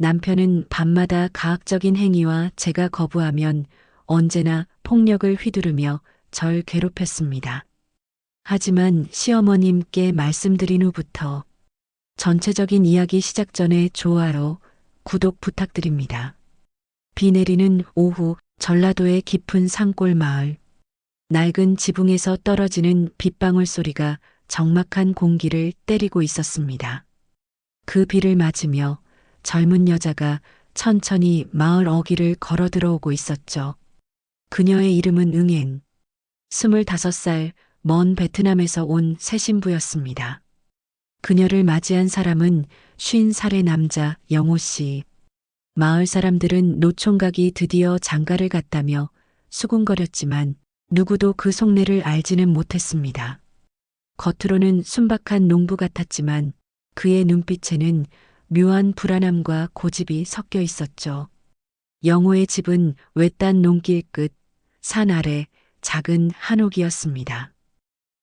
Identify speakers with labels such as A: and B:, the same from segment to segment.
A: 남편은 밤마다 가학적인 행위와 제가 거부하면 언제나 폭력을 휘두르며 절 괴롭혔습니다. 하지만 시어머님께 말씀드린 후부터 전체적인 이야기 시작 전에 좋아요, 구독 부탁드립니다. 비 내리는 오후 전라도의 깊은 산골 마을. 낡은 지붕에서 떨어지는 빗방울 소리가 적막한 공기를 때리고 있었습니다. 그 비를 맞으며 젊은 여자가 천천히 마을 어귀를 걸어 들어오고 있었죠. 그녀의 이름은 응엔. 25살, 먼 베트남에서 온 새 신부였습니다. 그녀를 맞이한 사람은 50살의 남자 영호 씨. 마을 사람들은 노총각이 드디어 장가를 갔다며 수군거렸지만 누구도 그 속내를 알지는 못했습니다. 겉으로는 순박한 농부 같았지만 그의 눈빛에는 묘한 불안함과 고집이 섞여 있었죠. 영호의 집은 외딴 농길 끝, 산 아래 작은 한옥이었습니다.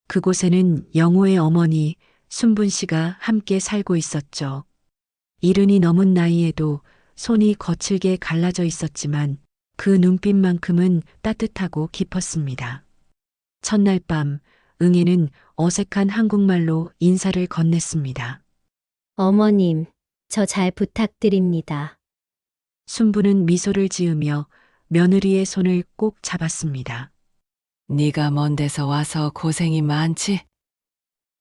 A: 그곳에는 영호의 어머니 순분 씨가 함께 살고 있었죠. 이른이 넘은 나이에도 손이 거칠게 갈라져 있었지만 그 눈빛만큼은 따뜻하고 깊었습니다. 첫날 밤 응애는 어색한 한국말로 인사를 건넸습니다.
B: 어머님, 저 잘 부탁드립니다.
A: 순부는 미소를 지으며 며느리의 손을 꼭 잡았습니다.
C: 네가 먼 데서 와서 고생이 많지?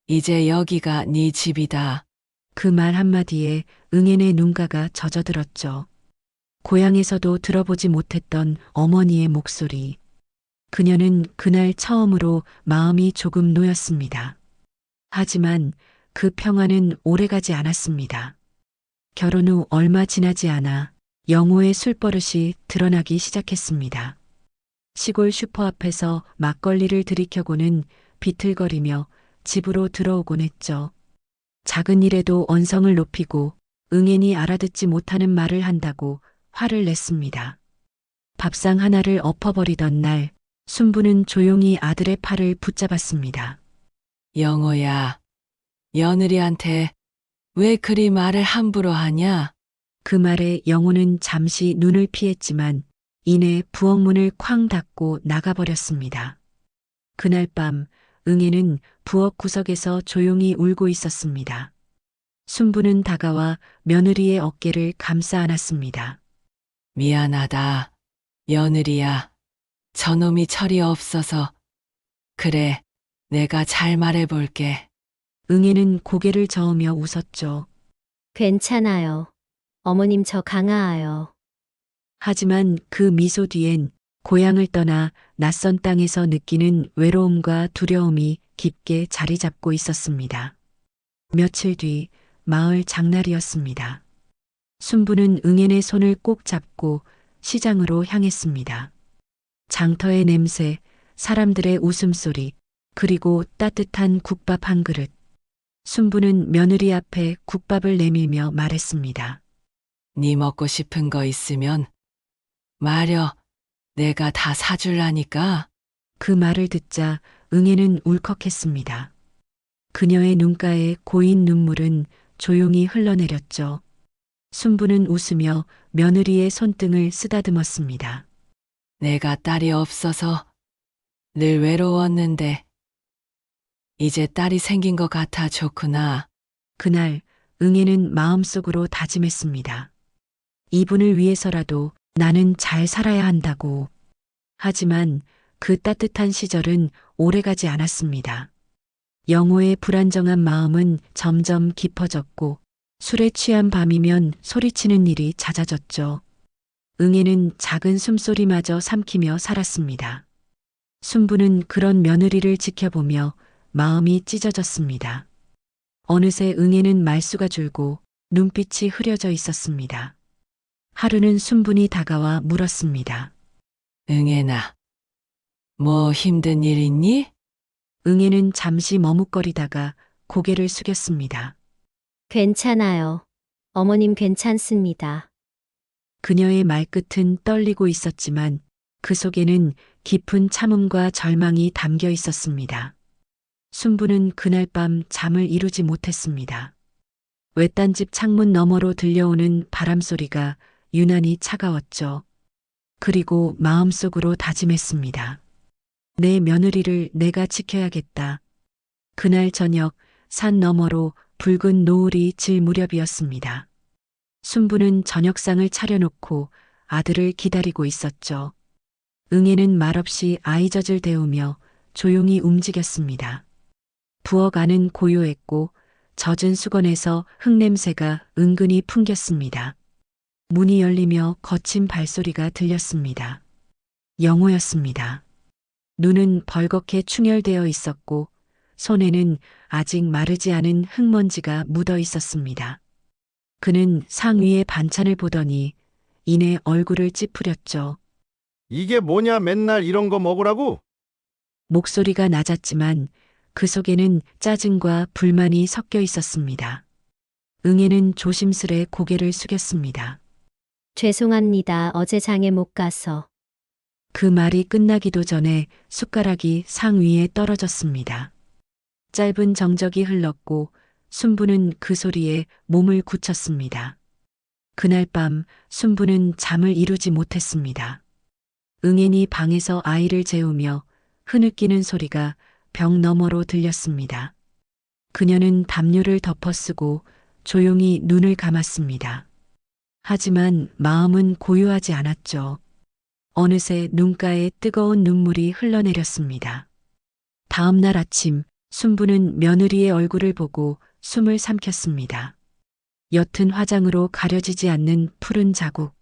C: 이제 여기가 네 집이다.
A: 그 말 한마디에 응앤의 눈가가 젖어들었죠. 고향에서도 들어보지 못했던 어머니의 목소리. 그녀는 그날 처음으로 마음이 조금 놓였습니다. 하지만 그 평화는 오래가지 않았습니다. 결혼 후 얼마 지나지 않아 영호의 술버릇이 드러나기 시작했습니다. 시골 슈퍼 앞에서 막걸리를 들이켜고는 비틀거리며 집으로 들어오곤 했죠. 작은 일에도 언성을 높이고 응앤이 알아듣지 못하는 말을 한다고 화를 냈습니다. 밥상 하나를 엎어버리던 날 순부는 조용히 아들의 팔을 붙잡았습니다.
C: 영호야, 며느리한테 왜 그리 말을 함부로 하냐?
A: 그 말에 영호는 잠시 눈을 피했지만 이내 부엌문을 쾅 닫고 나가버렸습니다. 그날 밤 응애는 부엌 구석에서 조용히 울고 있었습니다. 순부는 다가와 며느리의 어깨를 감싸 안았습니다.
C: 미안하다. 며느리야. 저놈이 철이 없어서. 그래, 내가 잘 말해볼게.
A: 응애는 고개를 저으며 웃었죠.
B: 괜찮아요. 어머님 저 강아아요.
A: 하지만 그 미소 뒤엔 고향을 떠나 낯선 땅에서 느끼는 외로움과 두려움이 깊게 자리 잡고 있었습니다. 며칠 뒤 마을 장날이었습니다. 순부는 응앤의 손을 꼭 잡고 시장으로 향했습니다. 장터의 냄새, 사람들의 웃음소리, 그리고 따뜻한 국밥 한 그릇. 순부는 며느리 앞에 국밥을 내밀며 말했습니다.
C: 네 먹고 싶은 거 있으면 말여. 내가 다 사줄라니까.
A: 그 말을 듣자 응애는 울컥했습니다. 그녀의 눈가에 고인 눈물은 조용히 흘러내렸죠. 순부는 웃으며 며느리의 손등을 쓰다듬었습니다.
C: 내가 딸이 없어서 늘 외로웠는데 이제 딸이 생긴 것 같아 좋구나.
A: 그날 응애는 마음속으로 다짐했습니다. 이분을 위해서라도 나는 잘 살아야 한다고. 하지만 그 따뜻한 시절은 오래가지 않았습니다. 영호의 불안정한 마음은 점점 깊어졌고 술에 취한 밤이면 소리치는 일이 잦아졌죠. 응애는 작은 숨소리마저 삼키며 살았습니다. 순부는 그런 며느리를 지켜보며 마음이 찢어졌습니다. 어느새 응애는 말수가 줄고 눈빛이 흐려져 있었습니다. 하루는 순분이 다가와 물었습니다.
C: 응애나, 뭐 힘든 일 있니?
A: 응애는 잠시 머뭇거리다가 고개를 숙였습니다.
B: 괜찮아요. 어머님 괜찮습니다.
A: 그녀의 말끝은 떨리고 있었지만 그 속에는 깊은 참음과 절망이 담겨 있었습니다. 순부는 그날 밤 잠을 이루지 못했습니다. 외딴집 창문 너머로 들려오는 바람 소리가 유난히 차가웠죠. 그리고 마음속으로 다짐했습니다. 내 며느리를 내가 지켜야겠다. 그날 저녁 산 너머로 붉은 노을이 질 무렵이었습니다. 순부는 저녁상을 차려놓고 아들을 기다리고 있었죠. 응애는 말없이 아이젖을 데우며 조용히 움직였습니다. 부엌 안은 고요했고 젖은 수건에서 흙냄새가 은근히 풍겼습니다. 문이 열리며 거친 발소리가 들렸습니다. 영호였습니다. 눈은 벌겋게 충혈되어 있었고 손에는 아직 마르지 않은 흙먼지가 묻어 있었습니다. 그는 상위의 반찬을 보더니 이내 얼굴을 찌푸렸죠.
D: 이게 뭐냐 맨날 이런 거 먹으라고?
A: 목소리가 낮았지만 그 속에는 짜증과 불만이 섞여 있었습니다. 응애는 조심스레 고개를 숙였습니다.
B: 죄송합니다. 어제 장에 못 가서.
A: 그 말이 끝나기도 전에 숟가락이 상 위에 떨어졌습니다. 짧은 정적이 흘렀고 순부는 그 소리에 몸을 굳혔습니다. 그날 밤 순부는 잠을 이루지 못했습니다. 응애니 방에서 아이를 재우며 흐느끼는 소리가 벽 너머로 들렸습니다. 그녀는 담요를 덮어쓰고 조용히 눈을 감았습니다. 하지만 마음은 고요하지 않았죠. 어느새 눈가에 뜨거운 눈물이 흘러내렸습니다. 다음 날 아침 순부는 며느리의 얼굴을 보고 숨을 삼켰습니다. 옅은 화장으로 가려지지 않는 푸른 자국.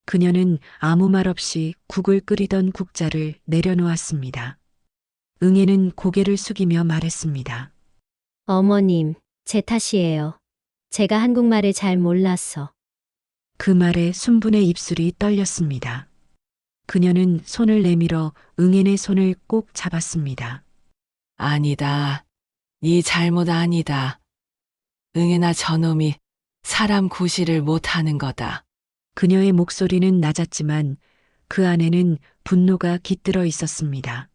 A: 그녀는 아무 말 없이 국을 끓이던 국자를 내려놓았습니다. 응애는 고개를 숙이며 말했습니다.
B: 어머님, 제 탓이에요. 제가 한국말을 잘 몰라서.
A: 그 말에 순분의 입술이 떨렸습니다. 그녀는 손을 내밀어 응애의 손을 꼭 잡았습니다.
C: 아니다. 네 잘못 아니다. 응애나 저놈이 사람 구실을 못하는 거다.
A: 그녀의 목소리는 낮았지만 그 안에는 분노가 깃들어 있었습니다.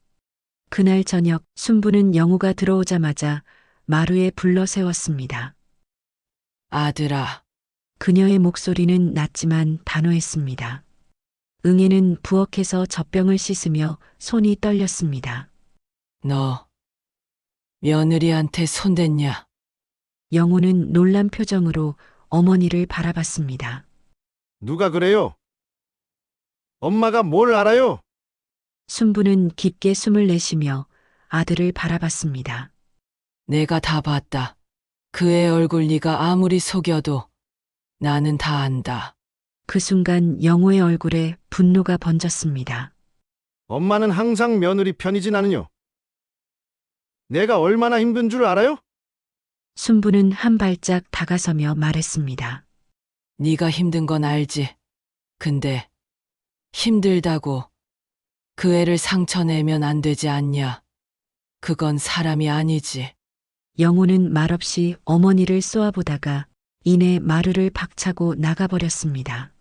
A: 그날 저녁 순부는 영우가 들어오자마자 마루에 불러 세웠습니다.
C: 아들아,
A: 그녀의 목소리는 낮지만 단호했습니다. 응애는 부엌에서 젖병을 씻으며 손이 떨렸습니다.
C: 너 며느리한테 손댔냐?
A: 영우는 놀란 표정으로 어머니를 바라봤습니다.
D: 누가 그래요? 엄마가 뭘 알아요?
A: 순부는 깊게 숨을 내쉬며 아들을 바라봤습니다.
C: 내가 다 봤다. 그의 얼굴 네가 아무리 속여도 나는 다 안다.
A: 그 순간 영우의 얼굴에 분노가 번졌습니다.
D: 엄마는 항상 며느리 편이지 나는요. 내가 얼마나 힘든 줄 알아요?
A: 순부는 한 발짝 다가서며 말했습니다.
C: 네가 힘든 건 알지. 근데 힘들다고 그 애를 상처내면 안 되지 않냐. 그건 사람이 아니지.
A: 영우는 말없이 어머니를 쏘아보다가 이내 마루를 박차고 나가버렸습니다.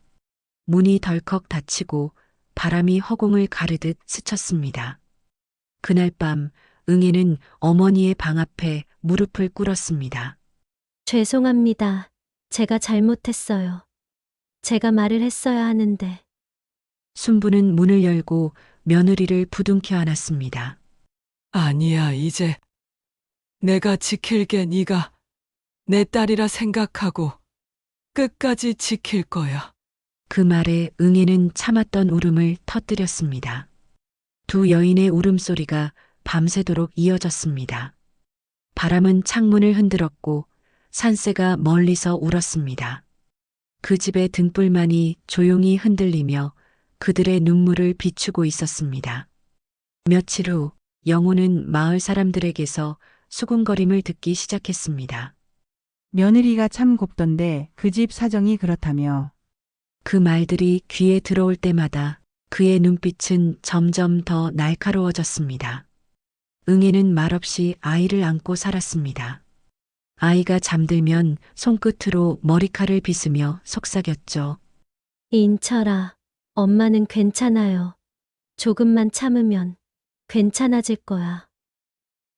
A: 문이 덜컥 닫히고 바람이 허공을 가르듯 스쳤습니다. 그날 밤 응애는 어머니의 방 앞에 무릎을 꿇었습니다.
B: 죄송합니다. 제가 잘못했어요. 제가 말을 했어야 하는데.
A: 순부는 문을 열고 며느리를 부둥켜 안았습니다.
C: 아니야, 이제 내가 지킬게. 네가 내 딸이라 생각하고 끝까지 지킬 거야.
A: 그 말에 응애는 참았던 울음을 터뜨렸습니다. 두 여인의 울음소리가 밤새도록 이어졌습니다. 바람은 창문을 흔들었고 산새가 멀리서 울었습니다. 그 집의 등불만이 조용히 흔들리며 그들의 눈물을 비추고 있었습니다. 며칠 후 영호는 마을 사람들에게서 수군거림을 듣기 시작했습니다.
E: 며느리가 참 곱던데 그 집 사정이 그렇다며.
A: 그 말들이 귀에 들어올 때마다 그의 눈빛은 점점 더 날카로워졌습니다. 응애는 말없이 아이를 안고 살았습니다. 아이가 잠들면 손끝으로 머리칼을 빗으며 속삭였죠.
B: 인철아, 엄마는 괜찮아요. 조금만 참으면 괜찮아질 거야.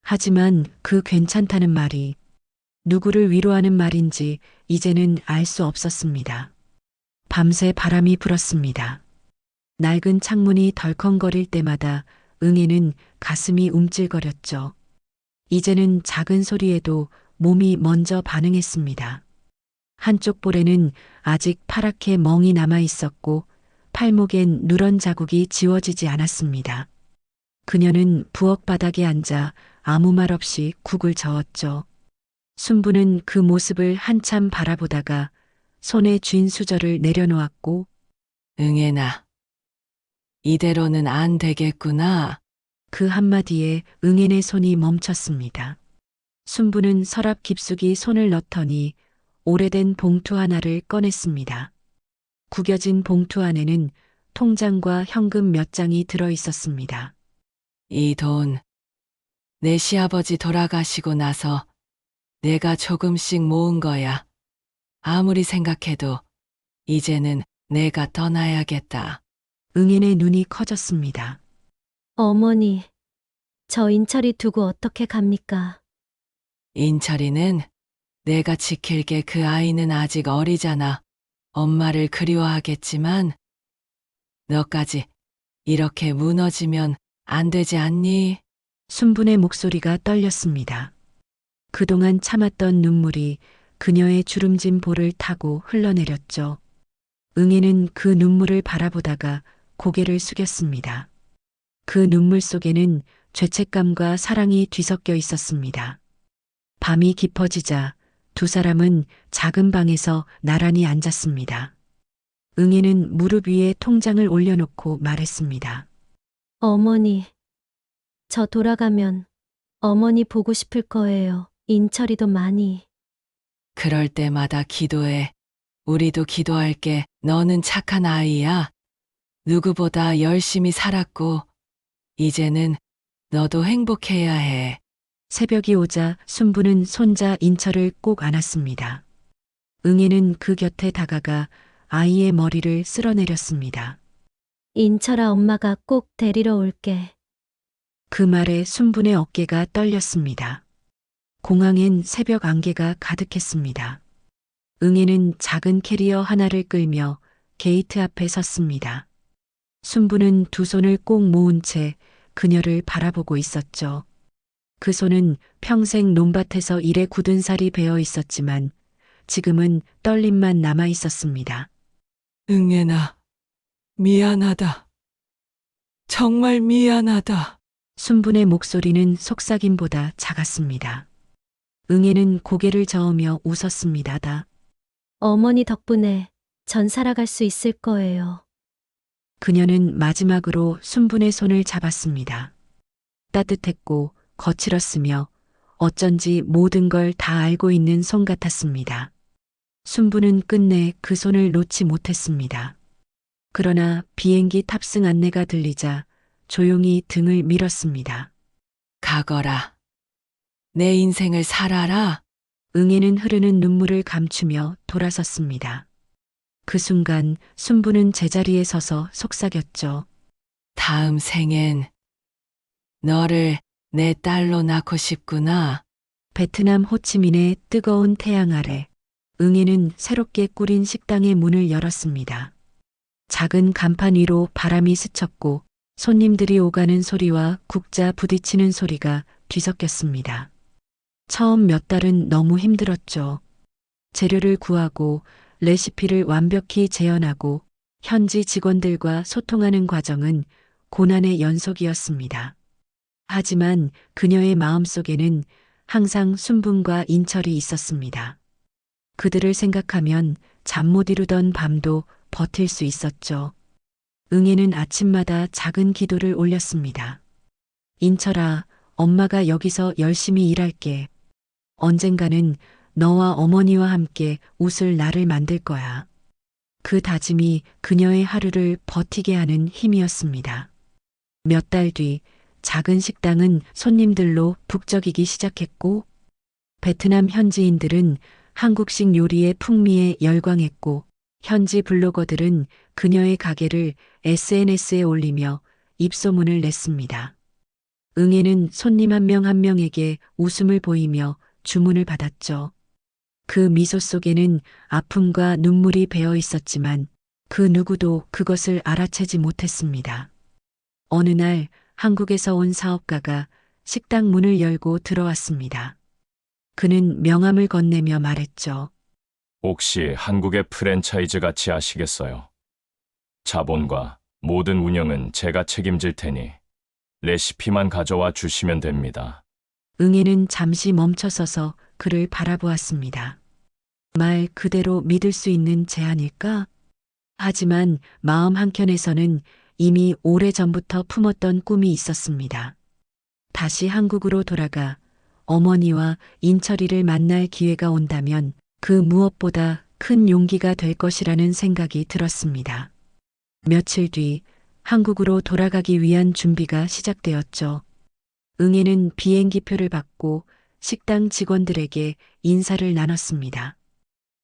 A: 하지만 그 괜찮다는 말이 누구를 위로하는 말인지 이제는 알 수 없었습니다. 밤새 바람이 불었습니다. 낡은 창문이 덜컹거릴 때마다 응애는 가슴이 움찔거렸죠. 이제는 작은 소리에도 몸이 먼저 반응했습니다. 한쪽 볼에는 아직 파랗게 멍이 남아 있었고 팔목엔 누런 자국이 지워지지 않았습니다. 그녀는 부엌 바닥에 앉아 아무 말 없이 국을 저었죠. 순부는 그 모습을 한참 바라보다가 손에 쥔 수저를 내려놓았고
C: 응애나, 이대로는 안 되겠구나.
A: 그 한마디에 응애의 손이 멈췄습니다. 순부는 서랍 깊숙이 손을 넣더니 오래된 봉투 하나를 꺼냈습니다. 구겨진 봉투 안에는 통장과 현금 몇 장이 들어 있었습니다.
C: 이 돈, 내 시아버지 돌아가시고 나서 내가 조금씩 모은 거야. 아무리 생각해도 이제는 내가 떠나야겠다.
A: 응애의 눈이 커졌습니다.
B: 어머니, 저 인철이 두고 어떻게 갑니까?
C: 인철이는 내가 지킬게. 그 아이는 아직 어리잖아. 엄마를 그리워하겠지만 너까지 이렇게 무너지면 안 되지 않니?
A: 순분의 목소리가 떨렸습니다. 그동안 참았던 눈물이 그녀의 주름진 볼을 타고 흘러내렸죠. 응애는 그 눈물을 바라보다가 고개를 숙였습니다. 그 눈물 속에는 죄책감과 사랑이 뒤섞여 있었습니다. 밤이 깊어지자 두 사람은 작은 방에서 나란히 앉았습니다. 응애는 무릎 위에 통장을 올려놓고 말했습니다.
B: 어머니, 저 돌아가면 어머니 보고 싶을 거예요. 인철이도 많이.
C: 그럴 때마다 기도해. 우리도 기도할게. 너는 착한 아이야. 누구보다 열심히 살았고 이제는 너도 행복해야 해.
A: 새벽이 오자 순부는 손자 인철을 꼭 안았습니다. 응애는 그 곁에 다가가 아이의 머리를 쓸어내렸습니다.
B: 인철아, 엄마가 꼭 데리러 올게.
A: 그 말에 순분의 어깨가 떨렸습니다. 공항엔 새벽 안개가 가득했습니다. 응애는 작은 캐리어 하나를 끌며 게이트 앞에 섰습니다. 순부는 두 손을 꼭 모은 채 그녀를 바라보고 있었죠. 그 손은 평생 논밭에서 일에 굳은 살이 배어 있었지만 지금은 떨림만 남아 있었습니다.
C: 응애나, 미안하다. 정말 미안하다.
A: 순분의 목소리는 속삭임보다 작았습니다. 응애는 고개를 저으며 웃었습니다.
B: 어머니 덕분에 전 살아갈 수 있을 거예요.
A: 그녀는 마지막으로 순분의 손을 잡았습니다. 따뜻했고 거칠었으며 어쩐지 모든 걸 다 알고 있는 손 같았습니다. 순부는 끝내 그 손을 놓지 못했습니다. 그러나 비행기 탑승 안내가 들리자 조용히 등을 밀었습니다.
C: 가거라. 내 인생을 살아라.
A: 응애는 흐르는 눈물을 감추며 돌아섰습니다. 그 순간 순부는 제자리에 서서 속삭였죠.
C: 다음 생엔 너를 내 딸로 낳고 싶구나.
A: 베트남 호치민의 뜨거운 태양 아래 응애는 새롭게 꾸린 식당의 문을 열었습니다. 작은 간판 위로 바람이 스쳤고 손님들이 오가는 소리와 국자 부딪히는 소리가 뒤섞였습니다. 처음 몇 달은 너무 힘들었죠. 재료를 구하고 레시피를 완벽히 재현하고 현지 직원들과 소통하는 과정은 고난의 연속이었습니다. 하지만 그녀의 마음속에는 항상 순분과 인철이 있었습니다. 그들을 생각하면 잠 못 이루던 밤도 버틸 수 있었죠. 응애는 아침마다 작은 기도를 올렸습니다. 인철아, 엄마가 여기서 열심히 일할게. 언젠가는 너와 어머니와 함께 웃을 날을 만들 거야. 그 다짐이 그녀의 하루를 버티게 하는 힘이었습니다. 몇 달 뒤 작은 식당은 손님들로 북적이기 시작했고 베트남 현지인들은 한국식 요리의 풍미에 열광했고 현지 블로거들은 그녀의 가게를 SNS에 올리며 입소문을 냈습니다. 응애는 손님 한 명 한 명에게 웃음을 보이며 주문을 받았죠. 그 미소 속에는 아픔과 눈물이 배어 있었지만 그 누구도 그것을 알아채지 못했습니다. 어느 날 한국에서 온 사업가가 식당 문을 열고 들어왔습니다. 그는 명함을 건네며 말했죠.
F: 혹시 한국의 프랜차이즈 같이 하시겠어요? 자본과 모든 운영은 제가 책임질 테니 레시피만 가져와 주시면 됩니다.
A: 응애는 잠시 멈춰서서 그를 바라보았습니다. 말 그대로 믿을 수 있는 제안일까? 하지만 마음 한켠에서는 이미 오래전부터 품었던 꿈이 있었습니다. 다시 한국으로 돌아가 어머니와 인철이를 만날 기회가 온다면 그 무엇보다 큰 용기가 될 것이라는 생각이 들었습니다. 며칠 뒤 한국으로 돌아가기 위한 준비가 시작되었죠. 응애는 비행기표를 받고 식당 직원들에게 인사를 나눴습니다.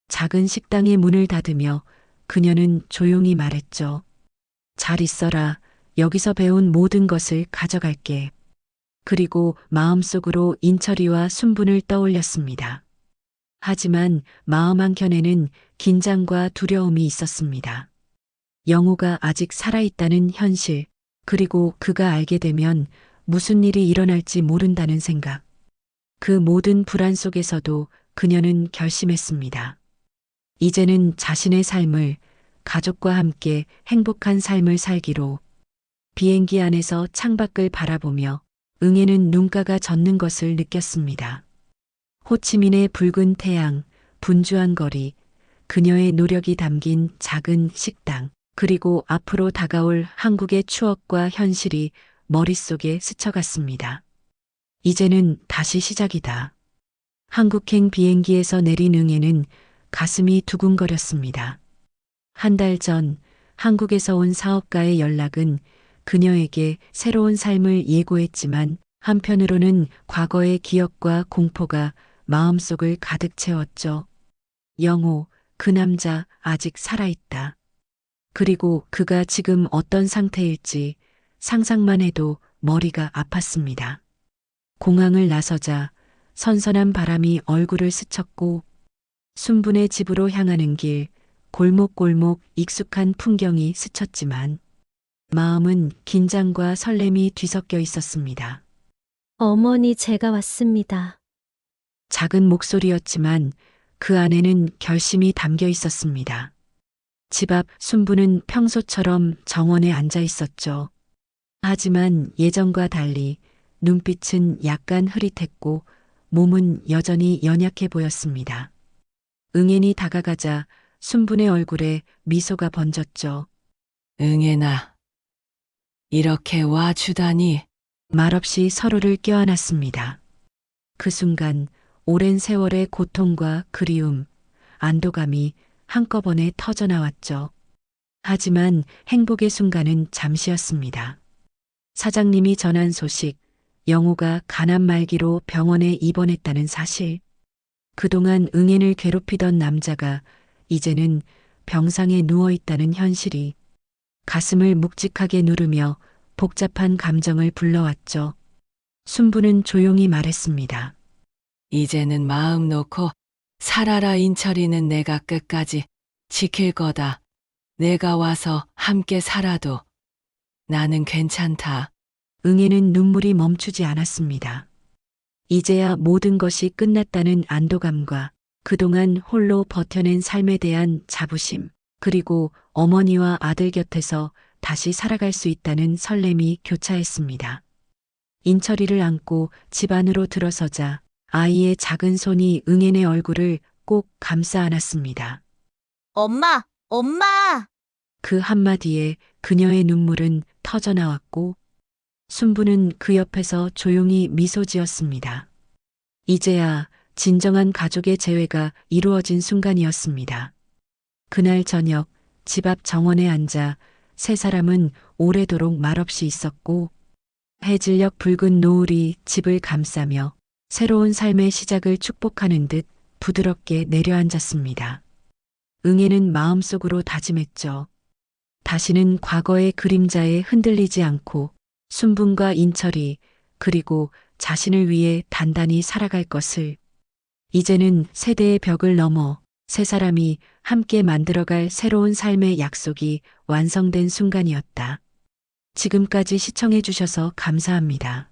A: 작은 식당의 문을 닫으며 그녀는 조용히 말했죠. 잘 있어라. 여기서 배운 모든 것을 가져갈게. 그리고 마음속으로 인철이와 순분을 떠올렸습니다. 하지만 마음 한켠에는 긴장과 두려움이 있었습니다. 영호가 아직 살아있다는 현실, 그리고 그가 알게 되면 무슨 일이 일어날지 모른다는 생각. 그 모든 불안 속에서도 그녀는 결심했습니다. 이제는 자신의 삶을 가족과 함께 행복한 삶을 살기로. 비행기 안에서 창밖을 바라보며 응애는 눈가가 젖는 것을 느꼈습니다. 호치민의 붉은 태양, 분주한 거리, 그녀의 노력이 담긴 작은 식당, 그리고 앞으로 다가올 한국의 추억과 현실이 머릿속에 스쳐갔습니다. 이제는 다시 시작이다. 한국행 비행기에서 내린 응애는 가슴이 두근거렸습니다. 한 달 전 한국에서 온 사업가의 연락은 그녀에게 새로운 삶을 예고했지만 한편으로는 과거의 기억과 공포가 마음속을 가득 채웠죠. 영호, 그 남자 아직 살아있다. 그리고 그가 지금 어떤 상태일지 상상만 해도 머리가 아팠습니다. 공항을 나서자 선선한 바람이 얼굴을 스쳤고 순분의 집으로 향하는 길, 골목골목 익숙한 풍경이 스쳤지만 마음은 긴장과 설렘이 뒤섞여 있었습니다.
B: 어머니, 제가 왔습니다.
A: 작은 목소리였지만 그 안에는 결심이 담겨 있었습니다. 집 앞 순부는 평소처럼 정원에 앉아 있었죠. 하지만 예전과 달리 눈빛은 약간 흐릿했고 몸은 여전히 연약해 보였습니다. 응애이 다가가자 순분의 얼굴에 미소가 번졌죠.
C: 응애나, 이렇게 와주다니.
A: 말없이 서로를 껴안았습니다. 그 순간 오랜 세월의 고통과 그리움, 안도감이 한꺼번에 터져나왔죠. 하지만 행복의 순간은 잠시였습니다. 사장님이 전한 소식, 영호가 간암 말기로 병원에 입원했다는 사실. 그동안 응애를 괴롭히던 남자가 이제는 병상에 누워있다는 현실이 가슴을 묵직하게 누르며 복잡한 감정을 불러왔죠. 순부는 조용히 말했습니다.
C: 이제는 마음 놓고 살아라. 인철이는 내가 끝까지 지킬 거다. 내가 와서 함께 살아도 나는 괜찮다.
A: 응애는 눈물이 멈추지 않았습니다. 이제야 모든 것이 끝났다는 안도감과 그동안 홀로 버텨낸 삶에 대한 자부심, 그리고 어머니와 아들 곁에서 다시 살아갈 수 있다는 설렘이 교차했습니다. 인철이를 안고 집 안으로 들어서자 아이의 작은 손이 응애의 얼굴을 꼭 감싸 안았습니다.
G: 엄마, 엄마!
A: 그 한마디에 그녀의 눈물은 터져나왔고 순부는 그 옆에서 조용히 미소 지었습니다. 이제야 진정한 가족의 재회가 이루어진 순간이었습니다. 그날 저녁 집 앞 정원에 앉아 세 사람은 오래도록 말없이 있었고 해질녘 붉은 노을이 집을 감싸며 새로운 삶의 시작을 축복하는 듯 부드럽게 내려앉았습니다. 응애는 마음속으로 다짐했죠. 다시는 과거의 그림자에 흔들리지 않고 순분과 인철이 그리고 자신을 위해 단단히 살아갈 것을. 이제는 세대의 벽을 넘어 세 사람이 함께 만들어갈 새로운 삶의 약속이 완성된 순간이었다. 지금까지 시청해 주셔서 감사합니다.